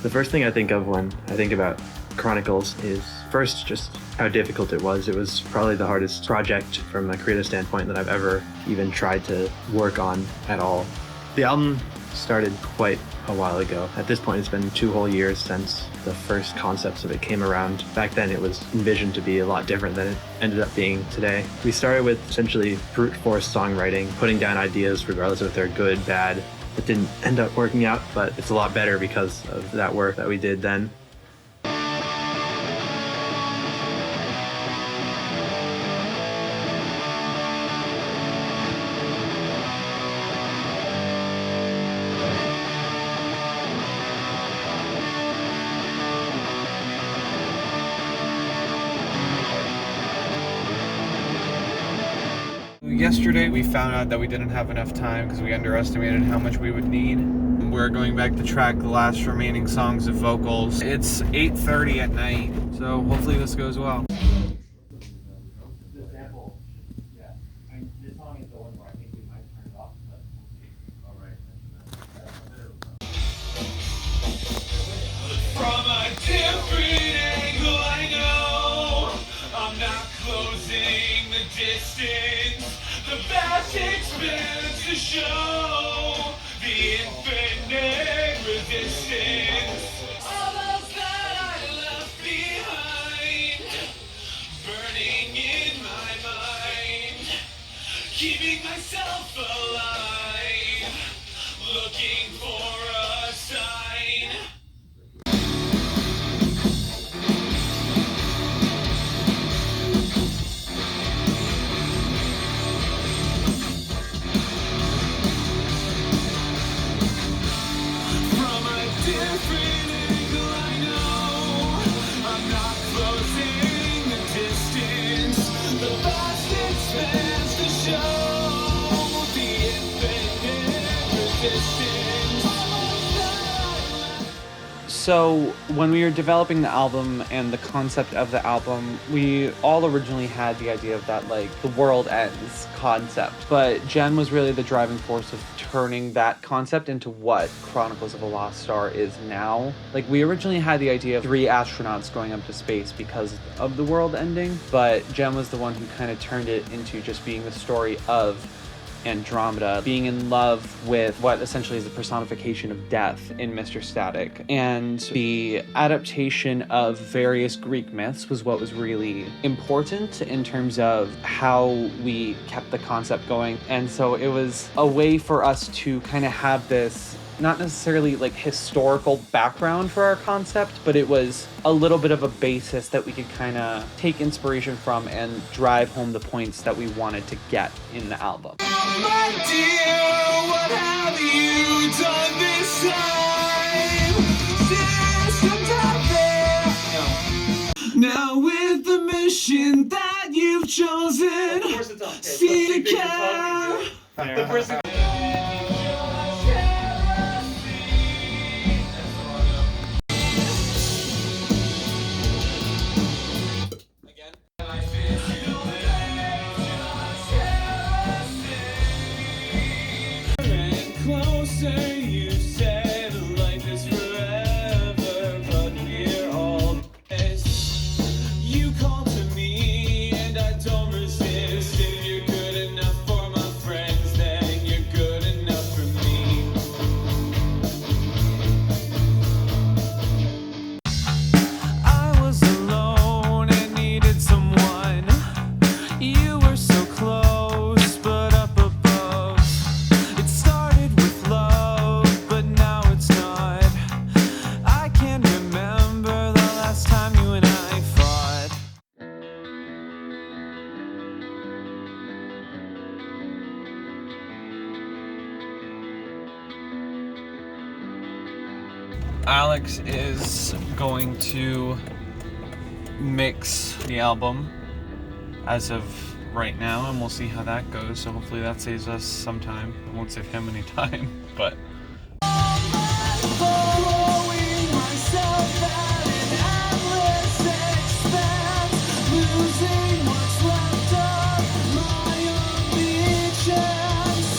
The first thing I think of when I think about Chronicles is first just how difficult it was. It was probably the hardest project from a creative standpoint that I've ever even tried to work on at all. The album started quite a while ago. At this point, it's been 2 whole years since the first concepts of it came around. Back then, it was envisioned to be a lot different than it ended up being today. We started with essentially brute force songwriting, putting down ideas regardless of if they're good, bad. It didn't end up working out, but it's a lot better because of that work that we did then. Yesterday we found out that we didn't have enough time because we underestimated how much we would need. We're going back to track the last remaining songs of vocals. It's 8:30 at night, so hopefully this goes well. From a different angle, I know I'm not closing the distance. The vast expanse to show the infinite resistance. All of that I left behind, burning in my mind, keeping myself alive, looking for a sign. So when we were developing the album and the concept of the album, we all originally had the idea of that, like, the world ends concept. But Jen was really the driving force of turning that concept into what Chronicles of a Lost Star is now. Like, we originally had the idea of 3 astronauts going up to space because of the world ending, but Jen was the one who kind of turned it into just being the story of Andromeda being in love with what essentially is the personification of death in Mr. Static. And the adaptation of various Greek myths was what was really important in terms of how we kept the concept going. And so it was a way for us to kind of have this not necessarily like historical background for our concept, but it was a little bit of a basis that we could kind of take inspiration from and drive home the points that we wanted to get in the album. My dear, what have you done this time? Systems out there. Now with the mission that you've chosen, see to care. The person. You said life is forever, but we're all this. You called to me and I don't resist. If you're good enough for my friends, then you're good enough for me. I was alone and needed someone. You were so close, but up above. It started with love, but now it's not. I can't remember the last time you and I fought. Alex is going to mix the album as of right now, and we'll see how that goes. So hopefully that saves us some time. It won't save him any time, but Following myself at an endless expanse, losing what's left of my allegiance.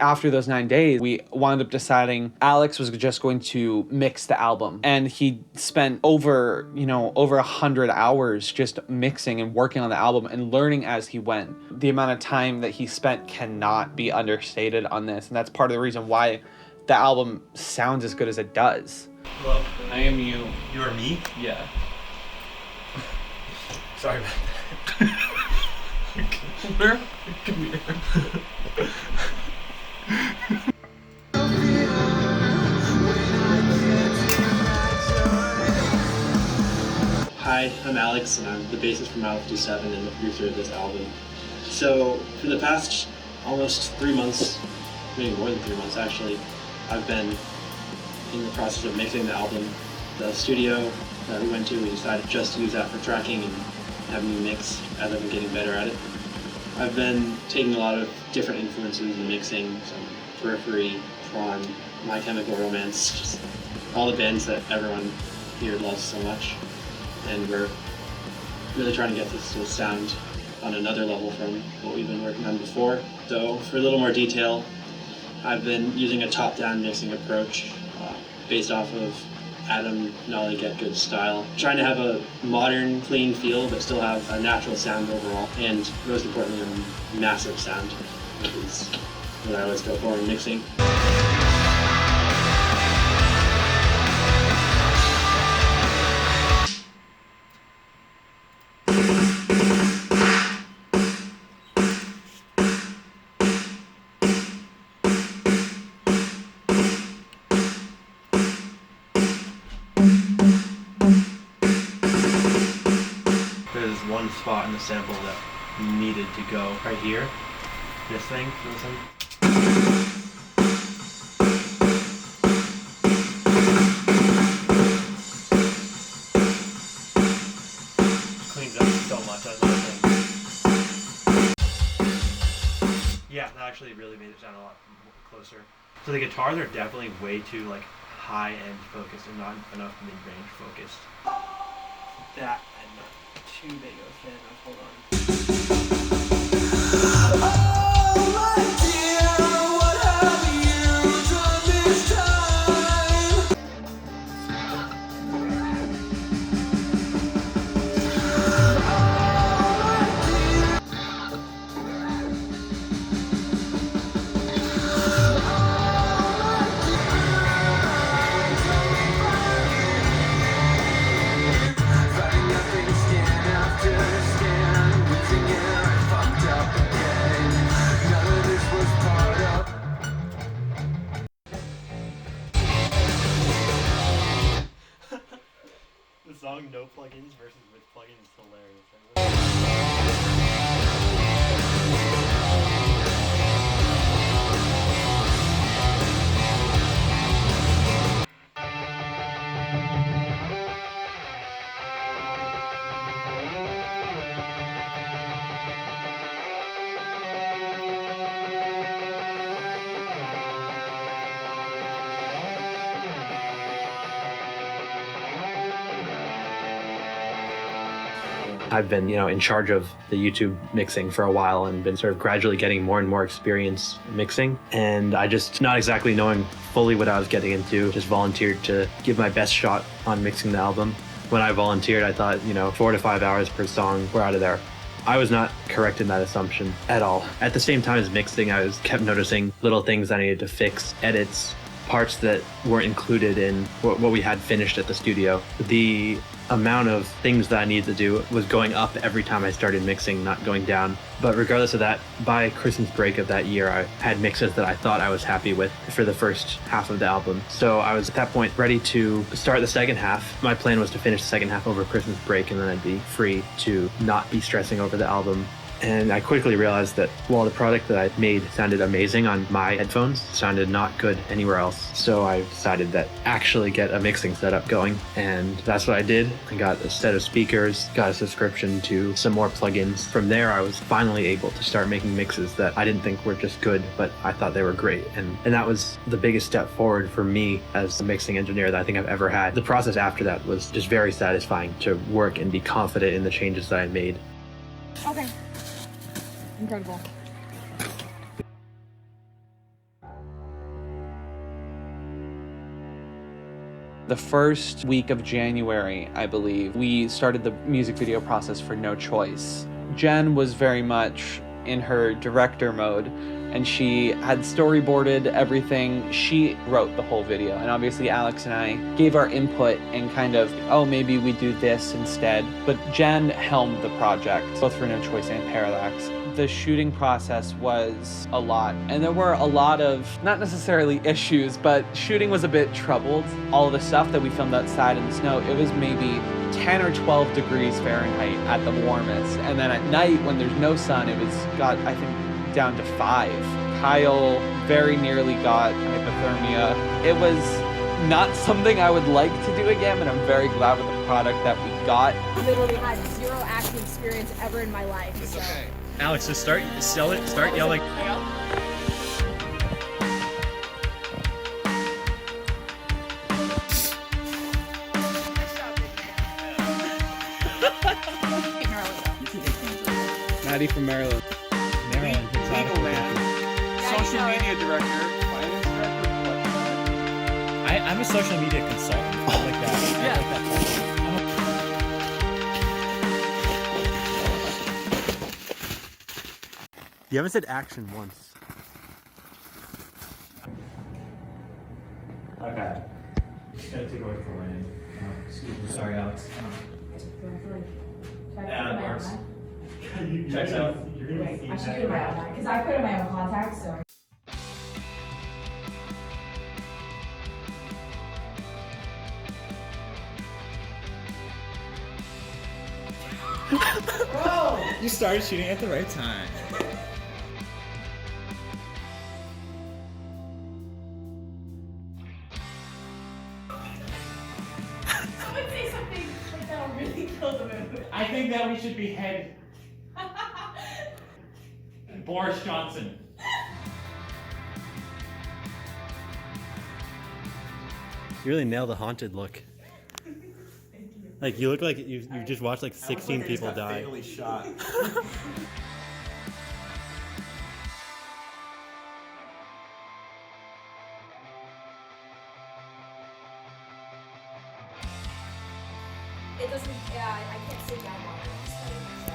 after those 9 days, we wound up deciding Alex was just going to mix the album. And he spent over 100 hours just mixing and working on the album and learning as he went. The amount of time that he spent cannot be understated on this. And that's part of the reason why the album sounds as good as it does. Hello. I am you. You are me? Yeah. Sorry about that. Where? Come here. Hi, I'm Alex, and I'm the bassist from Mouth 57 and the producer of this album. So, for the past almost 3 months, maybe more than 3 months actually, I've been in the process of mixing the album. The studio that we went to, we decided just to use that for tracking and having me mix as I've been getting better at it. I've been taking a lot of different influences in mixing, some Periphery, Prawn, My Chemical Romance, just all the bands that everyone here loves so much. And we're really trying to get this to sound on another level from what we've been working on before. So for a little more detail, I've been using a top-down mixing approach based off of Adam Nolly Get Good style, trying to have a modern, clean feel, but still have a natural sound overall, and most importantly, a massive sound, which is what I always go for in mixing. There's one spot in the sample that needed to go right here. This thing, listen. Cleans up so much, I love it. Yeah, that actually really made it sound a lot closer. So the guitars are definitely way too like high-end focused and not enough mid-range focused. That I'm not too big of a fan of. Hold on. The song No Plugins versus with Plugins is hilarious. I've been, in charge of the YouTube mixing for a while and been sort of gradually getting more and more experience mixing. And I just, not exactly knowing fully what I was getting into, just volunteered to give my best shot on mixing the album. When I volunteered, I thought, 4 to 5 hours per song, we're out of there. I was not correct in that assumption at all. At the same time as mixing, I kept noticing little things I needed to fix, edits, parts that weren't included in what we had finished at the studio. The amount of things that I needed to do was going up every time I started mixing, not going down. But regardless of that, by Christmas break of that year, I had mixes that I thought I was happy with for the first half of the album. So I was at that point ready to start the second half. My plan was to finish the second half over Christmas break, and then I'd be free to not be stressing over the album. And I quickly realized that while the product that I made sounded amazing on my headphones, it sounded not good anywhere else. So I decided that actually get a mixing setup going. And that's what I did. I got a set of speakers, got a subscription to some more plugins. From there, I was finally able to start making mixes that I didn't think were just good, but I thought they were great. And that was the biggest step forward for me as a mixing engineer that I think I've ever had. The process after that was just very satisfying to work and be confident in the changes that I made. Okay. Incredible. The first week of January, I believe, we started the music video process for No Choice. Jen was very much in her director mode, and she had storyboarded everything. She wrote the whole video, and obviously Alex and I gave our input and kind of, oh, maybe we do this instead. But Jen helmed the project, both for No Choice and Parallax. The shooting process was a lot, and there were a lot of, not necessarily issues, but shooting was a bit troubled. All of the stuff that we filmed outside in the snow, it was maybe 10 or 12 degrees Fahrenheit at the warmest. And then at night, when there's no sun, it got, I think, down to 5. Kyle very nearly got hypothermia. It was not something I would like to do again, but I'm very glad with the product that we got. I literally had 0 acting experience ever in my life. It's so. okay. Alex, just start yelling. Maddie from Maryland. Maryland. Legal man. Social media director. Finance director. I'm a social media consultant. I like that. Yeah. I like that title. You haven't said action once. Okay. Just gotta take away from my excuse me. Sorry, Alex. Yeah, it works. Checks out. I should do my own, because I put in my own contacts, so. You started shooting at the right time. Someone say something like that'll really kill the mood. I think that we should behead Boris Johnson. You really nailed the haunted look. Like you look like you just watched like 16 people die. Fatally shot. It doesn't, yeah, I can't sit down while I'm studying, so.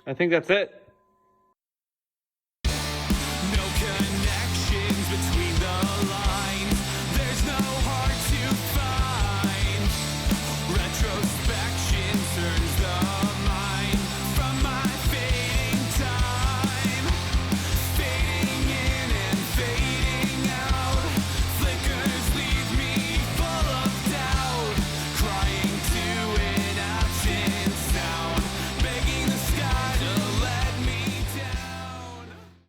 I think that's it.